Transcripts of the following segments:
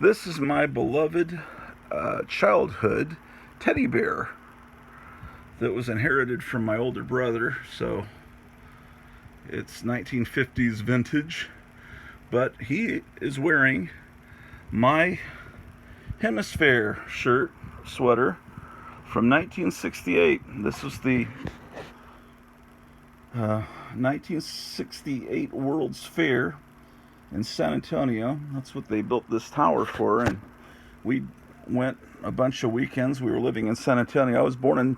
This is my beloved childhood teddy bear that was inherited from my older brother. So it's 1950s vintage, but he is wearing my Hemisphere sweater from 1968. This was the 1968 World's Fair in San Antonio. That's what they built this tower for, and we went a bunch of weekends. We were living in San Antonio. I was born in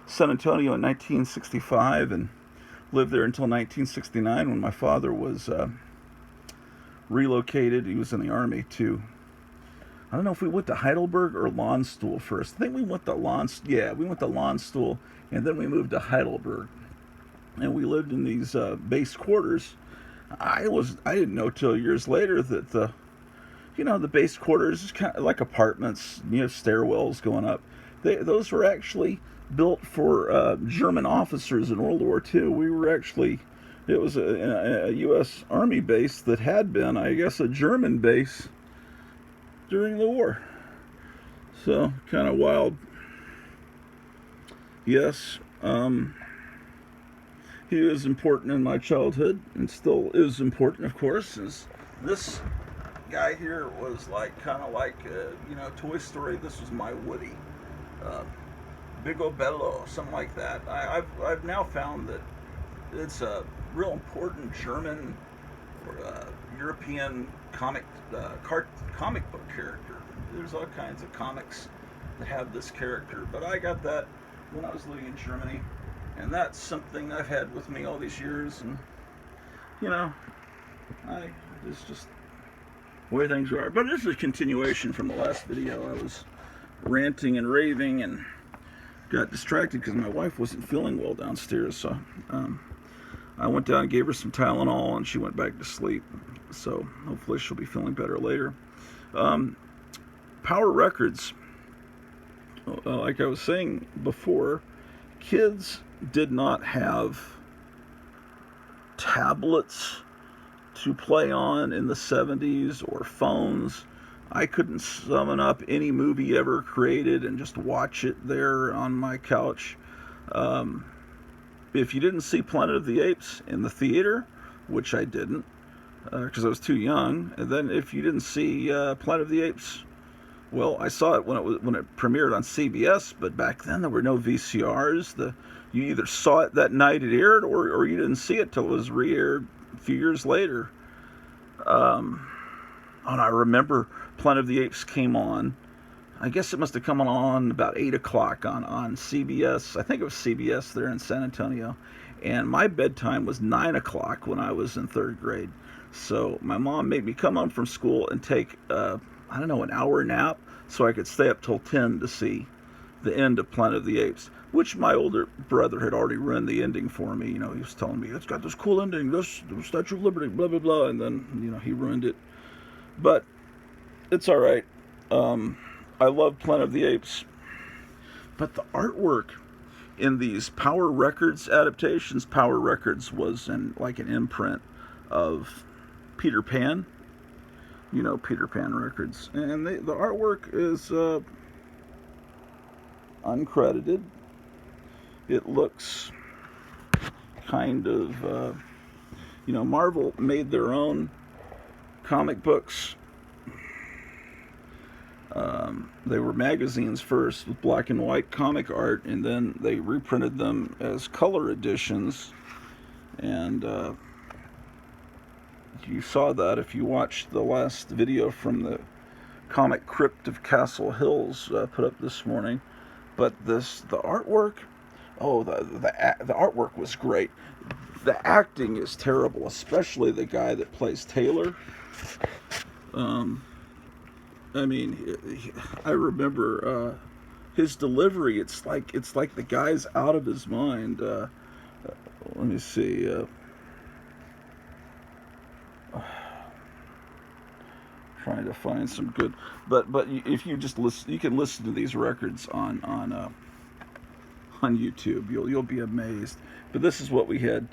San Antonio in 1965 and lived there until 1969 when my father was relocated. He was in the Army too. I don't know if we went to Heidelberg or Landstuhl first. I think we went to Landstuhl, and then we moved to Heidelberg. And we lived in these base quarters. I didn't know till years later that the base quarters is kind of like apartments. You have stairwells going up. Those were actually built for German officers in World War II. It was a U.S. Army base that had been, I guess, a German base during the war. So, kind of wild. Yes, he was important in my childhood, and still is important, of course. This guy here was kind of like Toy Story. This was my Woody, Big O Bello, something like that. I've now found that it's a real important German or European comic book character. There's all kinds of comics that have this character, but I got that when I was living in Germany, and that's something I've had with me all these years. And it's just the way things are. But this is a continuation from the last video. I was ranting and raving and got distracted because my wife wasn't feeling well downstairs. So I went down and gave her some Tylenol, and she went back to sleep. So hopefully she'll be feeling better later. Power Records. Like I was saying before, kids did not have tablets to play on in the 70s or phones. I couldn't summon up any movie ever created and just watch it there on my couch. If you didn't see Planet of the Apes in the theater, which I didn't, because I was too young, and then if you didn't see Planet of the Apes, well, I saw it when it premiered on CBS, but back then there were no VCRs. You either saw it that night it aired, or you didn't see it till it was re-aired a few years later. And I remember Planet of the Apes came on. I guess it must have come on about 8 o'clock on CBS. I think it was CBS there in San Antonio. And my bedtime was 9 o'clock when I was in 3rd grade. So my mom made me come home from school and take, an hour nap so I could stay up till 10 to see the end of Planet of the Apes, which my older brother had already ruined the ending for me. He was telling me, it's got this cool ending, this Statue of Liberty, blah, blah, blah, and then, he ruined it. But it's all right. I love Planet of the Apes. But the artwork in these Power Records adaptations, Power Records was an imprint of Peter Pan. Peter Pan Records. And the artwork is uncredited. It looks kind of, Marvel made their own comic books. They were magazines first with black and white comic art, and then they reprinted them as color editions. And you saw that if you watched the last video from the comic Crypt of Castle Hills put up this morning. But the artwork, the artwork was great. The acting is terrible, especially the guy that plays Taylor. I remember his delivery. It's like the guy's out of his mind. Let me see. Trying to find some good, but if you just listen, you can listen to these records on YouTube. You'll be amazed. But this is what we had.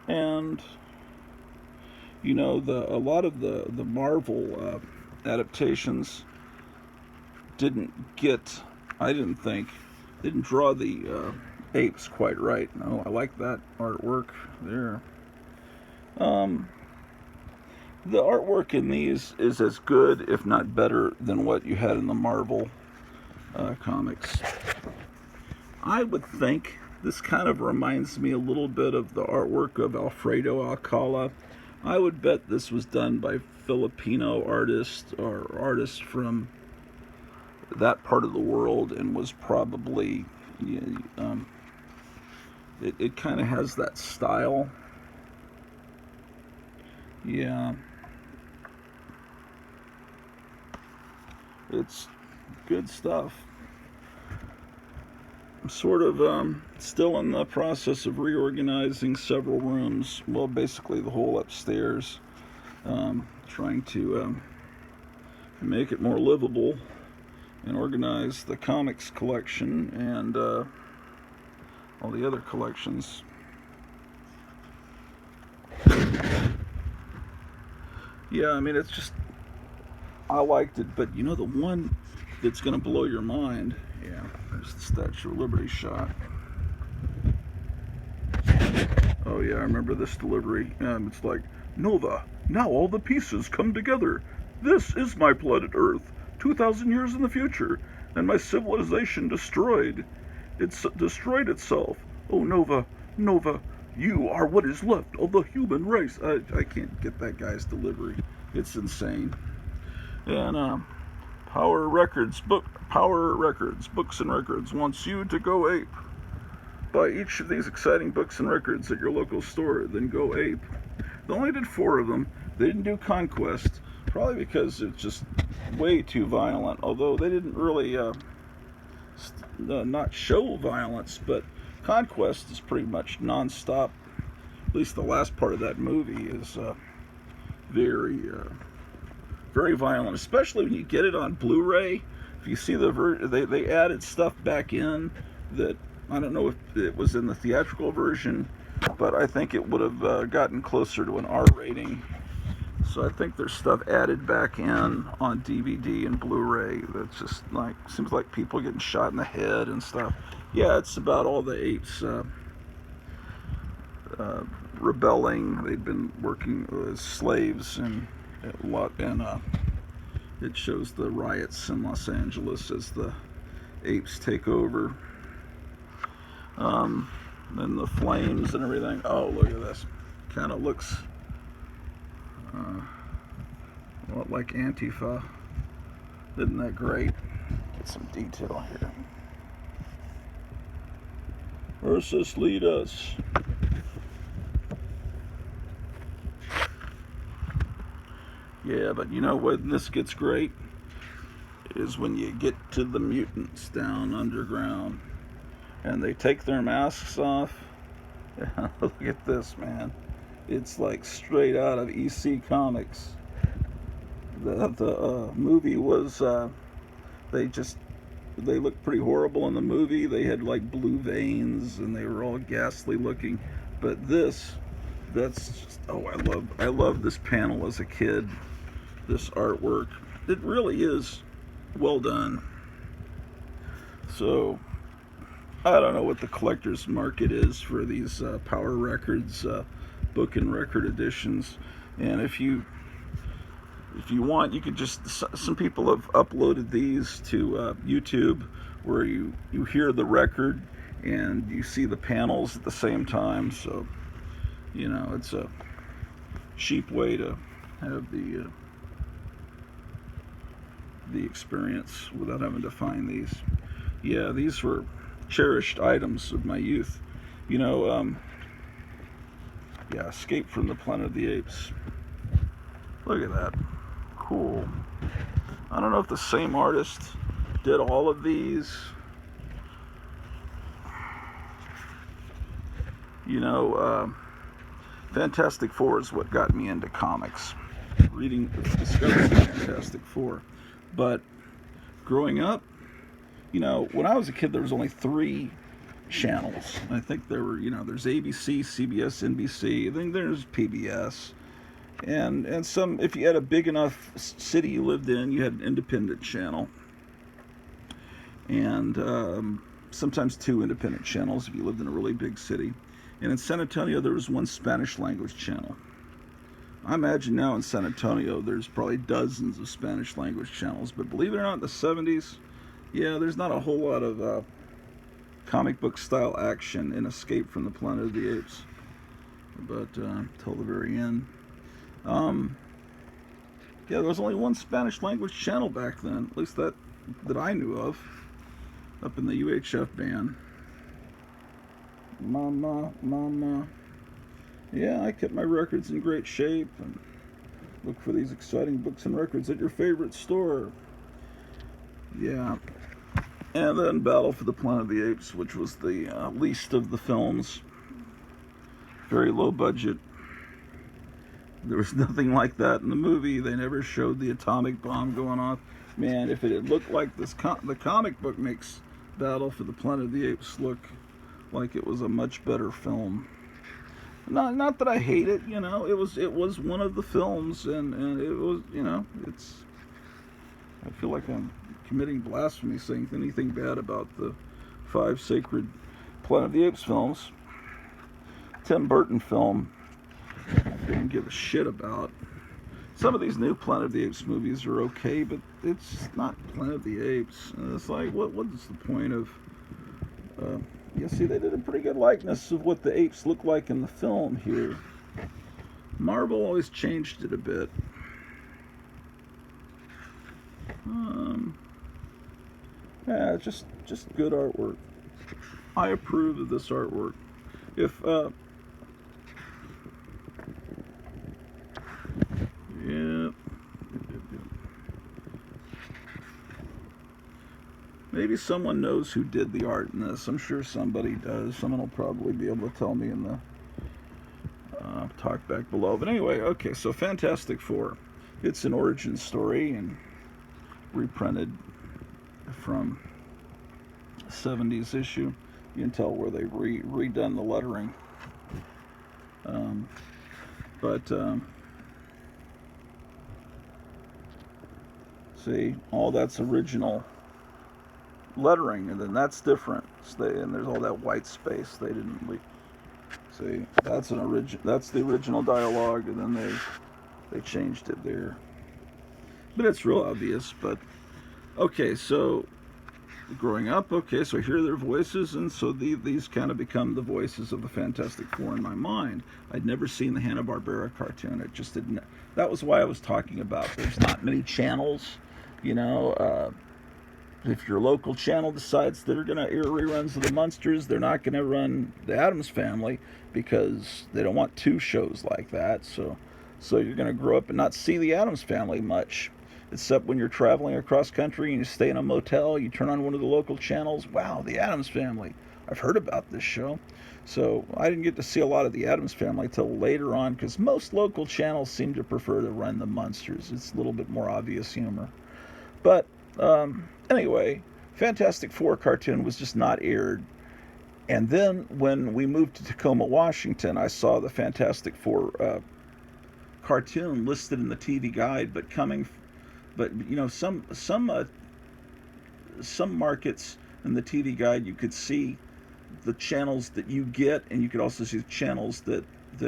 And You know, a lot of the Marvel adaptations didn't get, I didn't think, didn't draw the apes quite right. No, I like that artwork there. Um, the artwork in these is as good, if not better, than what you had in the Marvel comics. I would think this kind of reminds me a little bit of the artwork of Alfredo Alcala. I would bet this was done by Filipino artists or artists from that part of the world, and was probably, it kind of has that style. Yeah, it's good stuff. I'm sort of still in the process of reorganizing several rooms. Well, basically the whole upstairs. Trying to make it more livable and organize the comics collection and all the other collections. Yeah, I mean, it's just, I liked it, but you know, the one that's going to blow your mind, yeah, there's the Statue of Liberty shot. Oh yeah, I remember this delivery. It's like, Nova, now all the pieces come together. This is my planet Earth, 2,000 years in the future, and my civilization destroyed. It's destroyed itself. Oh, Nova, Nova, you are what is left of the human race. I can't get that guy's delivery. It's insane. And Power Records, Books and Records wants you to go ape. Buy each of these exciting books and records at your local store, then go ape. They only did 4 of them. They didn't do Conquest, probably because it's just way too violent, although they didn't really not show violence, but Conquest is pretty much non-stop. At least the last part of that movie is very, very violent, especially when you get it on Blu-ray. If you see they added stuff back in that, I don't know if it was in the theatrical version, but I think it would have gotten closer to an R rating. So I think there's stuff added back in on DVD and Blu-ray that's just like, seems like people getting shot in the head and stuff. Yeah, it's about all the apes rebelling. They've been working as slaves and a lot, and it shows the riots in Los Angeles as the apes take over. And the flames and everything. Oh, look at this. Kind of looks a lot like Antifa. Isn't that great? Get some detail here. Ursus, lead us. Yeah, but you know when this gets great is when you get to the mutants down underground and they take their masks off. Look at this, man. It's like straight out of EC Comics. The movie was, they looked pretty horrible in the movie. They had like blue veins and they were all ghastly looking. But this, that's just, oh, I love this panel as a kid. This artwork. It really is well done. So, I don't know what the collector's market is for these Power Records book and record editions, and if you want, you could just, some people have uploaded these to YouTube where you hear the record and you see the panels at the same time. So you know, it's a cheap way to have the experience without having to find these. Yeah, these were cherished items of my youth. You know, yeah, Escape from the Planet of the Apes. Look at that. Cool. I don't know if the same artist did all of these. You know, Fantastic Four is what got me into comics. Discovering Fantastic Four. But growing up, you know, when I was a kid, there was only 3 channels. I think there were, you know, there's ABC, CBS, NBC, then there's PBS. And some, if you had a big enough city you lived in, you had an independent channel, and sometimes two independent channels if you lived in a really big city. And in San Antonio, there was one Spanish language channel. I imagine now in San Antonio, there's probably dozens of Spanish language channels. But believe it or not, in the 70s, yeah, there's not a whole lot of comic book style action in Escape from the Planet of the Apes. But till the very end. Yeah, there was only one Spanish language channel back then, at least that I knew of, up in the UHF band. Mama, mama. Yeah, I kept my records in great shape and look for these exciting books and records at your favorite store. Yeah. And then Battle for the Planet of the Apes, which was the least of the films. Very low budget. There was nothing like that in the movie. They never showed the atomic bomb going off. Man, if it had looked like this, the comic book makes Battle for the Planet of the Apes look like it was a much better film. Not that I hate it, you know. It was one of the films, and it was, you know, it's. I feel like I'm committing blasphemy saying anything bad about the 5 sacred Planet of the Apes films. Tim Burton film, I didn't give a shit about. Some of these new Planet of the Apes movies are okay, but it's not Planet of the Apes. And it's like, what is the point of... you see, they did a pretty good likeness of what the apes look like in the film here. Marvel always changed it a bit. Yeah, just good artwork. I approve of this artwork. If yeah, maybe someone knows who did the art in this. I'm sure somebody does. Someone will probably be able to tell me in the talk back below. But anyway, okay, so Fantastic Four. It's an origin story and reprinted from a 70s issue. You can tell where they've redone the lettering. See, all that's original lettering, and then that's different. And there's all that white space they didn't leave. See, that's the original dialogue, and then they changed it there. But it's real obvious. But okay, so growing up, okay, so I hear their voices, and so these kind of become the voices of the Fantastic Four in my mind. I'd never seen the Hanna-Barbera cartoon. It just didn't. That was why I was talking about there's not many channels, you know. If your local channel decides they're going to air reruns of the Munsters, they're not going to run the Addams Family because they don't want 2 shows like that. So you're going to grow up and not see the Addams Family much, except when you're traveling across country and you stay in a motel, you turn on one of the local channels. Wow, the Addams Family. I've heard about this show. So I didn't get to see a lot of the Addams Family till later on because most local channels seem to prefer to run the Munsters. It's a little bit more obvious humor. But anyway, Fantastic Four cartoon was just not aired. And then when we moved to Tacoma, Washington, I saw the Fantastic Four cartoon listed in the TV guide, but you know, some markets in the TV guide you could see the channels that you get, and you could also see the channels that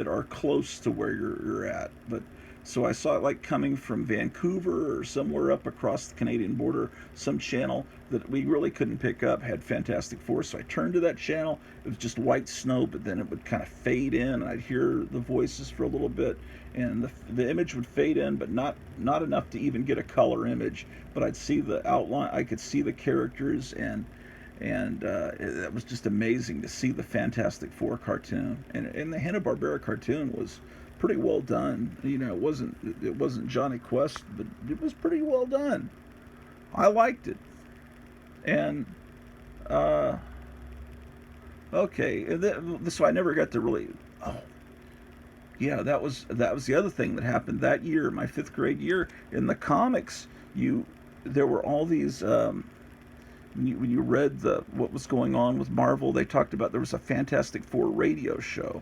are close to where you're at. But so I saw it like coming from Vancouver or somewhere up across the Canadian border, some channel that we really couldn't pick up had Fantastic Four. So I turned to that channel. It was just white snow, but then it would kind of fade in, and I'd hear the voices for a little bit, and the image would fade in, but not enough to even get a color image. But I'd see the outline. I could see the characters, and it was just amazing to see the Fantastic Four cartoon. And the Hanna-Barbera cartoon was pretty well done. You know, it wasn't Johnny Quest, but it was pretty well done. I liked it. And okay, so I never got to really. Oh, yeah, that was the other thing that happened that year, my 5th grade year. In the comics, there were all these. When you read what was going on with Marvel, they talked about there was a Fantastic Four radio show.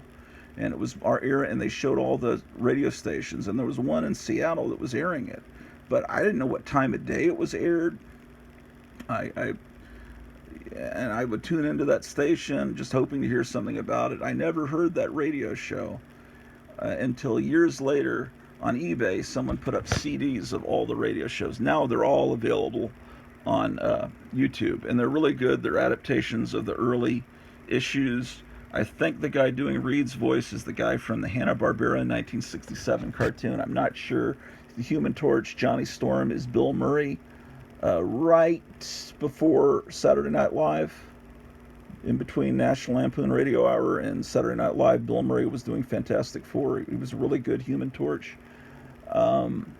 and it was our era, and they showed all the radio stations, and there was one in Seattle that was airing it, but I didn't know what time of day it was aired. I and I would tune into that station just hoping to hear something about it. I never heard that radio show until years later on eBay. Someone put up CDs of all the radio shows. Now they're all available on YouTube, and they're really good. They're adaptations of the early issues. I think the guy doing Reed's voice is the guy from the Hanna-Barbera 1967 cartoon. I'm not sure. The Human Torch, Johnny Storm, is Bill Murray. Right before Saturday Night Live, in between National Lampoon Radio Hour and Saturday Night Live, Bill Murray was doing Fantastic Four. He was a really good Human Torch. Um,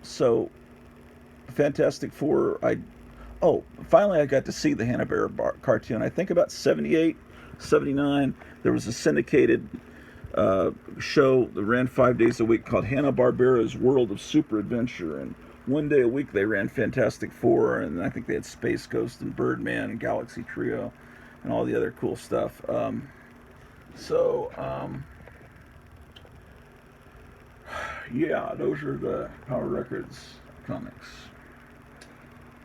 so Fantastic Four, finally I got to see the Hanna-Barbera cartoon. I think about 78, 79, there was a syndicated show that ran 5 days a week called Hanna-Barbera's World of Super Adventure, and one day a week they ran Fantastic Four, and I think they had Space Ghost and Birdman and Galaxy Trio and all the other cool stuff. Yeah, those are the Power Records comics.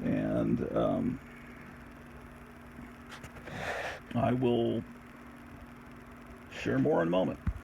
And I will share more in a moment.